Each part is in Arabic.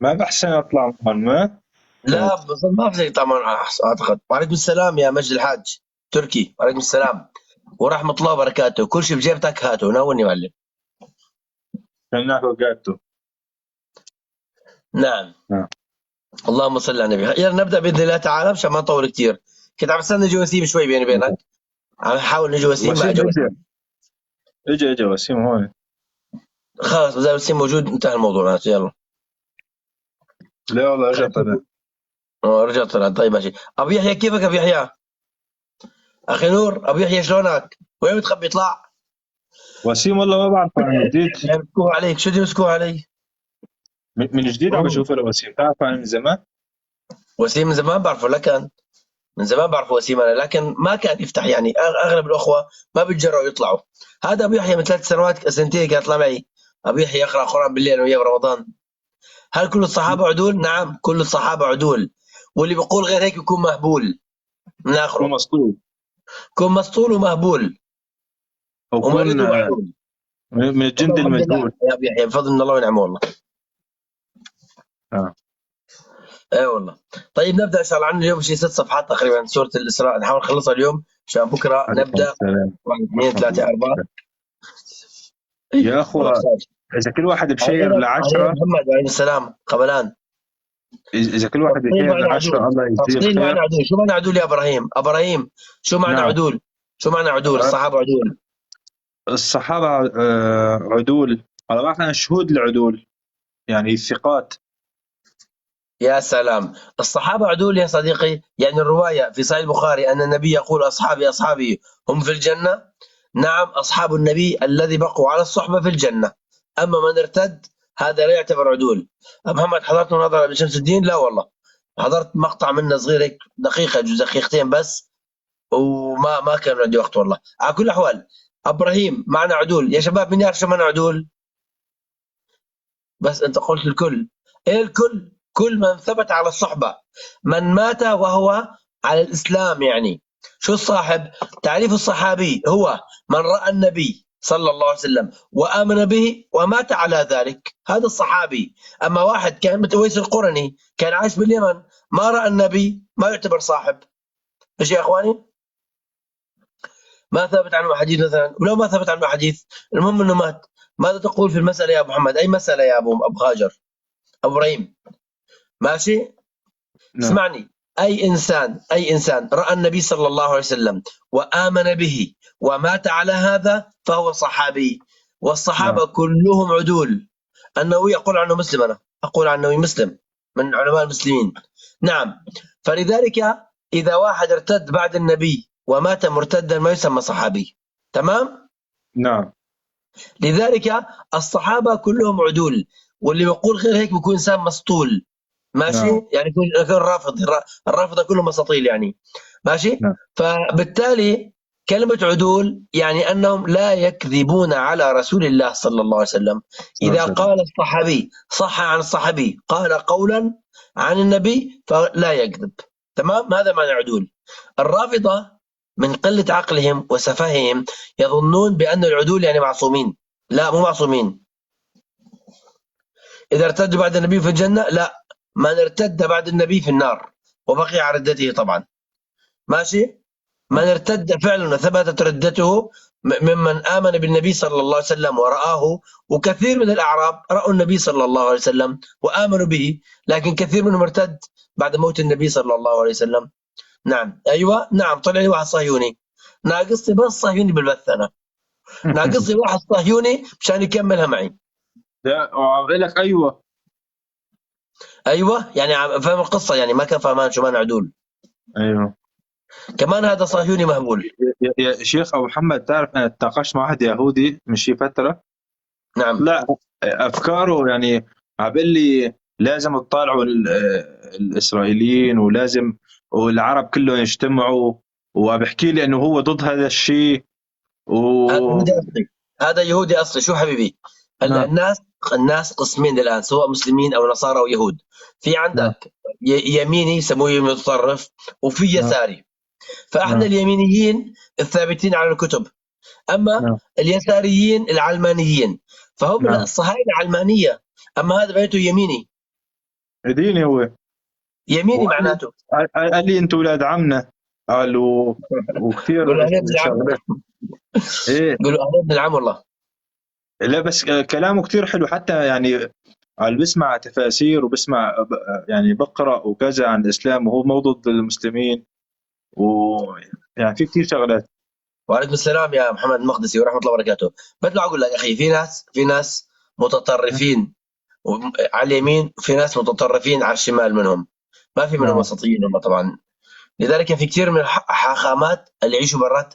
ما بحسن اطلع معهم ما. لا بظن ما في طبعا اعتقد. وعليكم السلام يا مجد الحاج تركي، وعليكم السلام ورحمه الله وبركاته. كل شيء بجيبتك هاته، ناولني معلم. كان وقعته. نعم. نعم. اللهم صل على النبي. يلا نبدا باذن الله تعالى مشان ما نطول كثير. كنت عم استنى نجي وسيم شوي بيني وبينك، عم نحاول نجي وسيم، ما وسيم اجى اجى. وسيم. اجى وسيم هون. خلاص اذا وسيم موجود انتهى الموضوع هذا. يلا لا والله اجى خلينا طلع. نشوف. رجع طلع. طيب ماشي. ابو يحيى كيفك ابو يحيى؟ اخي نور، ابو يحيى شلونك؟ وين متخبي يطلع؟ وسيم والله ما بعرف عن جديد. يمسكوه عليك. شو بده يمسكوه علي؟ من جديد عم مم. بشوفه لوسيم، تعرف عن من زمان. وسيم من زمان بعرفه، لكن من زمان بعرف وسيم انا، لكن ما كان يفتح يعني. اغلب الاخوه ما بيتجرؤوا يطلعوا. هذا ابو يحيى من 3 سنوات سنتين كان يطلع معي. ابو يحيى يقرا قران بالليل انا وياه برمضان. هل كل الصحابه عدول؟ نعم كل الصحابه عدول. واللي بيقول غير هيك يكون مهبول من كون اخره. مسطول. يكون مسطول ومهبول او كون ومريض ومحلول. من والله الجند الحمد لله المجهول. يا ابو يحيى بفضل من الله ونعمه والله. اه. اي والله. طيب نبدا ان شاء الله. عندنا اليوم شيء 6 صفحات تقريبا سوره الاسراء، نحاول نخلصها اليوم عشان بكره عليكم نبدا. السلام 1 2 ورحمة 3 الله 4. وبركاته. يا والله اخوة، صعب. اذا كل واحد بشير علينا ل10، محمد وعليه السلام قبلان. اذا كل واحد تفصيل بشير معنى ل10 عدول. الله يجزيه تفصيل معنى الخير. عدول. شو معنى عدول يا ابراهيم؟ ابراهيم شو معنى نعم. عدول؟ شو معنى عدول؟ الصحابه عدول. الصحابة عدول، على بعض عن شهود العدول، يعني الثقات. يا سلام. الصحابه عدول يا صديقي. يعني الروايه في صحيح البخاري ان النبي يقول اصحابي اصحابي هم في الجنه. نعم اصحاب النبي الذي بقوا على الصحبه في الجنه. اما من ارتد هذا لا يعتبر عدول. محمد حضرت مناظره لشمس الدين؟ لا والله. حضرت مقطع منه صغير هيك دقيقه دقيقتين بس، وما كان عندي وقت والله. على كل الاحوال ابراهيم معنى عدول يا شباب. من يعرف شو معنى عدول؟ بس انت قلت الكل. ايه الكل؟ كل من ثبت على الصحبه، من مات وهو على الاسلام يعني. شو الصاحب؟ تعريف الصحابي هو من راى النبي صلى الله عليه وسلم وامن به ومات على ذلك، هذا الصحابي. اما واحد كان مثل اويس القرني كان عايش باليمن ما راى النبي ما يعتبر صاحب. ايش يا اخواني؟ ما ثبت عنه حديث مثلا، ولو ما ثبت عنه حديث المهم انه مات. ماذا تقول في المساله يا ابو محمد؟ اي مساله يا ابو هاجر؟ ابو ابراهيم ماشي. نعم. اسمعني. اي انسان راى النبي صلى الله عليه وسلم وامن به ومات على هذا فهو صحابي. نعم. والصحابه كلهم عدول. النووي يقول عنه مسلم، انا اقول عنه مسلم من علماء المسلمين. نعم. فلذلك اذا واحد ارتد بعد النبي ومات مرتدا ما يسمى صحابي. تمام. نعم. لذلك الصحابة كلهم عدول. واللي يقول غير هيك بيكون إنسان مسطول. ماشي. نعم. يعني يكون رافض. الرافضة كلهم مساطيل يعني. ماشي. نعم. فبالتالي كلمة عدول يعني أنهم لا يكذبون على رسول الله صلى الله عليه وسلم. صلى الله إذا عليه وسلم. قال الصحابي صح عن الصحابي قال قولا عن النبي فلا يكذب. تمام. هذا معنى عدول. الرافضة من قلة عقلهم وسفههم يظنون بأن العدول يعني معصومين. لا مو معصومين. إذا ارتدوا بعد النبي في الجنة، لا. من ارتد بعد النبي في النار وبقي على ردته طبعا. ماشي. من نعم. ارتد فعلا وثبتت ردته ممن آمن بالنبي صلى الله عليه وسلم ورآه. وكثير من الأعراب رأوا النبي صلى الله عليه وسلم وآمنوا به، لكن كثير منهم ارتد بعد موت النبي صلى الله عليه وسلم. نعم. أيوة نعم. طلع لي واحد صهيوني. ناقصني بس صهيوني بالبث أنا. ناقصني واحد صهيوني مشان يكملها معي. لا وعم لك ايوه. ايوه يعني فاهم القصه يعني. ما كان فاهمان شو معنى عدول. ايوه. كمان هذا صهيوني مهبول. يا شيخ ابو محمد، تعرف انا تناقشت مع واحد يهودي من شي فتره. نعم. لا، افكاره يعني عم بيقول لي لازم تطالعوا الاسرائيليين، ولازم والعرب كلهم يجتمعوا، وبحكي لي انه هو ضد هذا الشيء و هذا يهودي اصلي. هذا يهودي اصلي. شو حبيبي؟ هلا نعم. الناس قسمين الان سواء مسلمين او نصارى او يهود. في نعم. عندك يميني يسموه يمين متطرف، وفي نعم. يساري. فاحنا نعم. اليمينيين الثابتين على الكتب، اما نعم. اليساريين العلمانيين. فهم نعم. الصهاينه علمانيه، اما هذا بيته يميني. ديني هو. يميني وقال لي معناته. قال لي انتوا ولاد عمنا. قالوا وكثير قولوا أهلين ابن العم، شغلات. ايه. قولوا أهلين ابن العم والله. لا بس كلامه كثير حلو، حتى يعني قال بسمع تفاسير وبسمع يعني بقرأ وكذا عن الإسلام، وهو مو ضد المسلمين، ويعني في كثير شغلات. وعليكم السلام يا محمد المقدسي ورحمة الله وبركاته. بطلع أقول لك أخي، في ناس متطرفين على اليمين، وفي ناس متطرفين على الشمال منهم، ما في منهم نعم. وسطيين هم طبعا. لذلك في كثير من الحاخامات اللي يعيشوا برات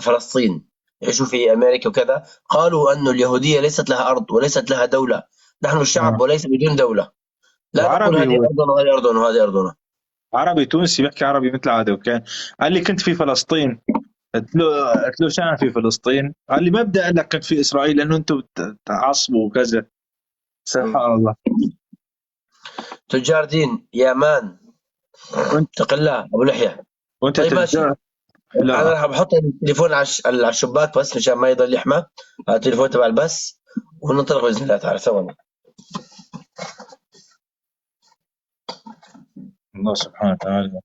فلسطين، يعيشوا في أمريكا وكذا، قالوا أن اليهودية ليست لها أرض وليست لها دولة، نحن الشعب نعم. وليس بدون دولة، لا نقول وعربي هذه هو، أرضنا وهذه أرضنا وهذه أرضنا. عربي تونسي بيحكي عربي مثل عاده. وكان قال لي كنت في فلسطين. قلت له شان في فلسطين؟ قال لي ما بدي اقول لك كنت في اسرائيل لانه انتم بتعصبوا وكذا. سبحان الله. تجار دين يا مان، وانت اتق الله أبو لحية. وانت طيب ماشي، تجار. انا لا. راح بحط التليفون على الشباك بس مشان ما يضل يحمى، هذا التليفون تبع البث، وننطلق باذن الله تعالى سوا. الله سبحانه وتعالى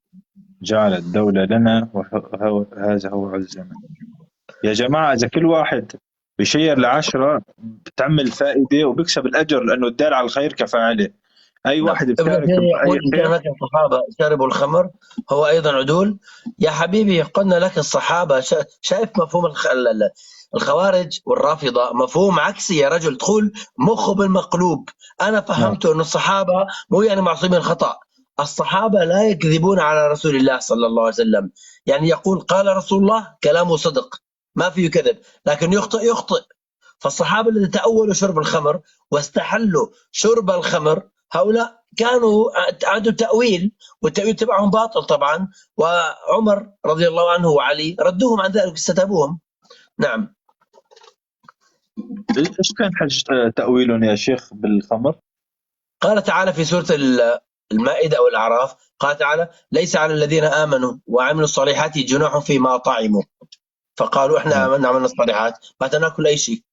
جعل الدولة لنا وهذا هو عزنا. يا جماعة إذا كل واحد بيشير ل10 بتعمل فائدة وبيكسب الأجر، لأنه الدال على الخير كفاعله. أي نعم، واحد ابن بيشارك تيميه بأي يقول ان كان خير. هناك الصحابه شربوا الخمر هو ايضا عدول. يا حبيبي قلنا لك الصحابه شايف مفهوم الخوارج والرافضه مفهوم عكسي يا رجل، تقول مخه بالمقلوب. انا نعم. فهمته ان الصحابه مو يعني معصومين خطا، الصحابه لا يكذبون على رسول الله صلى الله عليه وسلم، يعني يقول قال رسول الله كلامه صدق، ما فيه كذب، لكن يخطئ. فالصحابة الذين تأولوا شرب الخمر واستحلوا شرب الخمر، هؤلاء كانوا عندهم تأويل، والتأويل تبعهم باطل طبعا، وعمر رضي الله عنه وعلي ردوهم عن ذلك استتابوهم. نعم. إيش كان حج تأويلهم يا شيخ بالخمر؟ قال تعالى في سورة المائدة أو الأعراف، قال تعالى ليس على الذين آمنوا وعملوا الصالحات جناح فيما طعموا، فقالوا احنا نعم. آمنا عملنا الصالحات ما تناكل أي شيء.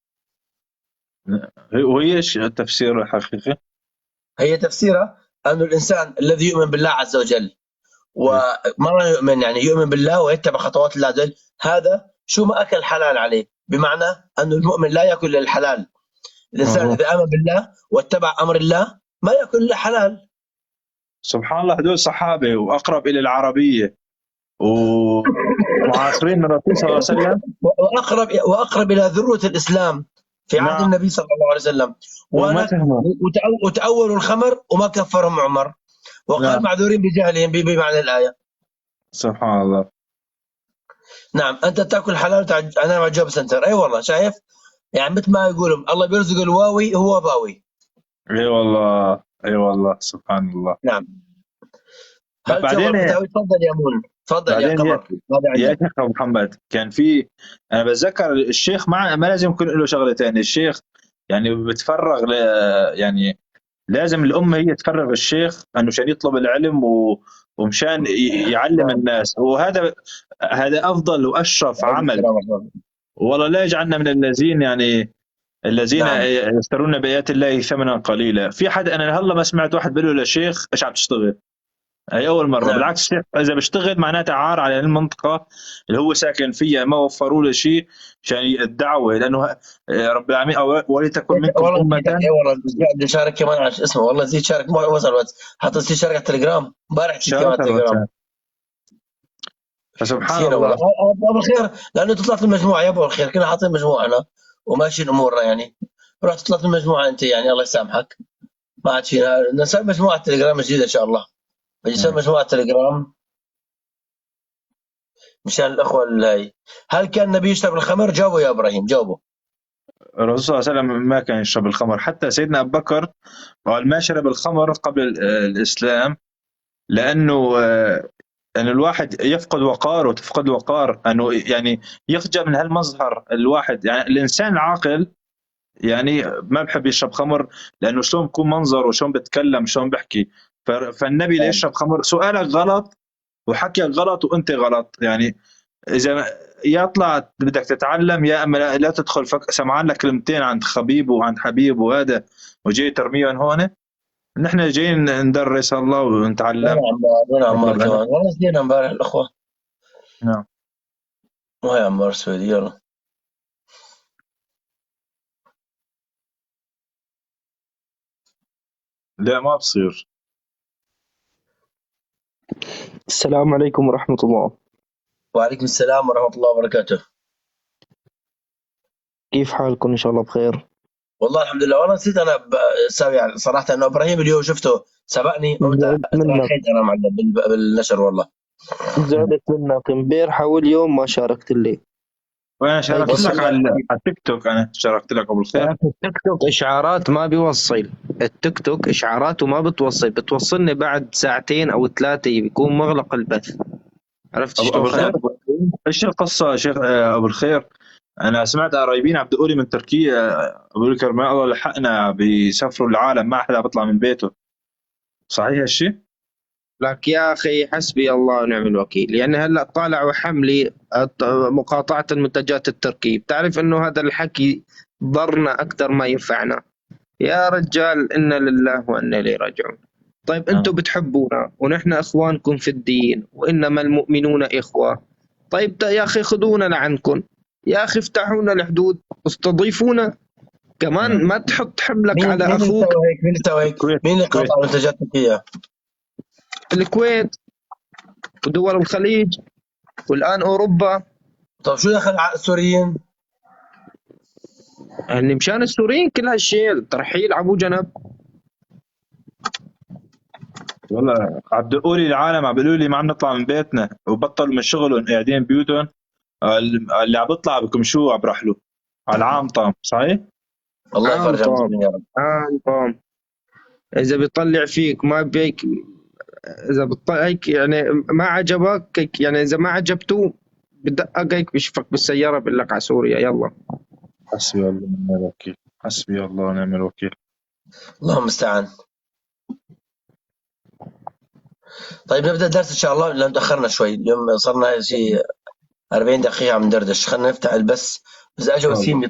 وهي إيش التفسير الحقيقي؟ هي تفسيرها أن الإنسان الذي يؤمن بالله عز وجل إيه. وما يؤمن، يعني يؤمن بالله ويتبع خطوات الله عز وجل، هذا شو ما أكل حلال عليه، بمعنى أن المؤمن لا يأكل إلا الحلال. الإنسان أهو. إذا آمن بالله واتبع أمر الله ما يأكل إلا حلال. سبحان الله، هدول صحابة وأقرب إلى العربية ومعاصرين الرسول صلى الله عليه وسلم. وأقرب إلى ذروة الإسلام في عهد نعم. النبي صلى الله عليه وسلم. وما فهموا. وتأولوا الخمر وما كفرهم عمر، وقال نعم. معذورين بجهلهم بمعنى الآية. سبحان الله. نعم، أنت تأكل حلال أنا مع جوب سنتر، أي والله شايف، يعني مثل ما يقولوا الله بيرزق الواوي هو باوي. اي والله، اي والله، سبحان الله. نعم. هل جوهر بعدين فتاوي؟ تفضل يا مون، تفضل يا بعدين قمر، ماذا يا عندك؟ شيخ أبو محمد كان في، انا بتذكر الشيخ ما لازم يكون له شغلتين. الشيخ يعني بتفرغ يعني لازم الأمة هي تفرغ الشيخ انه عشان يطلب العلم ومشان يعلم نعم. الناس، هذا افضل واشرف عليكم عمل. السلام ورحمة الله. والله لا يجعلنا من الذين يعني الذين نعم. يشترون بآيات الله ثمنا قليلا. في حد انا هلا ما سمعت واحد بيقول له للشيخ ايش عم تشتغل. هي اول مره. نعم. بالعكس الشيخ اذا بيشتغل معناته عار على المنطقه اللي هو ساكن فيها، ما وفروا له شيء عشان الدعوه، لانه رب العالمين ولتكن منكم والله نسيتك، امه. اي والله بدي اشارك كمان على شو اسمه، والله نسيت شارك مو وصل الوقت، حط نسيت شارك على التليجرام امبارح، نسيت كمان على شارك التليجرام. الواتساب. فسبحان نسينا والله. الله. ابو الخير، لانه انت طلعت المجموعه يا ابو الخير، كنا حاطين مجموعه وماشيين امورنا يعني، رحت طلعت المجموعه انت، يعني الله يسامحك، ما عاد فينا نسوي مجموعه تليجرام جديده ان شاء الله، بدي اسوي مجموعه تليجرام مشان الاخوه هاي. هل كان النبي يشرب الخمر؟ جاوبوا يا ابراهيم، جاوبوا. الرسول صلى الله عليه وسلم ما كان يشرب الخمر. حتى سيدنا ابو بكر قال ما شرب الخمر قبل الاسلام، لانه أن الواحد يفقد وقار وتفقد وقار، أنه يعني يخجل من هالمظهر. الواحد يعني الإنسان العاقل يعني ما بحب يشرب خمر، لأنه شلون بكون منظر وشلون بتكلم شلون بحكي. فالنبي ليشرب خمر؟ سؤالك غلط وحكيك غلط وأنت غلط. يعني إذا يطلع بدك تتعلم، يا أما لا تدخل سمعان لك كلمتين عند خبيب وعند حبيب وهذا وجاي ترميهم هون. نحن جايين ندرس الله ونتعلم. وين عمار نطلب علم. كمان؟ والله نسينا امبارح الاخوه. نعم. وهي عمار سويدي. يلا لا ما بصير. السلام عليكم ورحمة الله. وعليكم السلام ورحمه الله وبركاته. كيف حالكم؟ إن شاء الله بخير. والله الحمد لله. والله نسيت انا سامي صراحه انه ابراهيم اليوم شفته سبقني قمت زعلت منك تراخيت انا معلم بالنشر والله. زعلت منك امبارحة واليوم ما شاركت لي. وانا شاركت وصل لك على التيك توك، انا شاركت لك قبل يا خير. أخي التيك توك إشعارات ما بيوصل، التيك توك إشعاراته ما بتوصلني بعد ساعتين أو 3 بيكون مغلق البث. عرفت ابو شلون الخير، ايش القصه يا شيخ ابو الخير؟ انا سمعت قرايبين عم بيقولوا من تركيا، ابو بكر ما الله لحقنا بيسافروا العالم ما حدا بيطلع من بيته، صحيح هالشيء؟ لك يا أخي حسبي الله ونعم الوكيل. يعني هلأ طالعوا حملة مقاطعة المنتجات التركية، بتعرف إنه هذا الحكي ضرنا أكثر ما ينفعنا. يا رجال إنا لله وإنا إليه راجعون. طيب أنتم بتحبونا ونحن إخوانكم في الدين وإنما المؤمنون إخوة. طيب يا أخي خذونا لعنكم، يا أخي افتحونا الحدود، استضيفونا كمان. ما تحط حملك مين على اللي أخوك. سوى هيك؟ مين اللي سوى هيك؟ الكويت. مين اللي الكويت. قاطع منتجات تركيا؟ الكويت ودول الخليج والآن أوروبا. طب شو دخل السوريين؟ يعني مشان السوريين كل هالشيء ترحيل عبو جنب. والله عم بيقولوا لي العالم عم بيقولوا لي ما عم نطلع من بيتنا وبطلوا من شغلهم قاعدين بيوتهم. اللي عم بيطلع بكمشوه عم برحلوا على العام طام، صحيح؟ الله يفرج طام المسلمين يا رب. طام. إذا بيطلع فيك ما بيك، إذا بيطلع هيك يعني ما عجبك هيك، يعني إذا ما عجبته بدقق هيك بيشوفك بالسيارة بقول لك على سوريا يلا. حسبي الله ونعم الوكيل، حسبي الله ونعم الوكيل. اللهم المستعان. طيب نبدا الدرس ان شاء الله لان تاخرنا شوي اليوم، صرنا شيء 40 دقيقه عم ندردش. خلينا نفتح البث بس اجى وسيم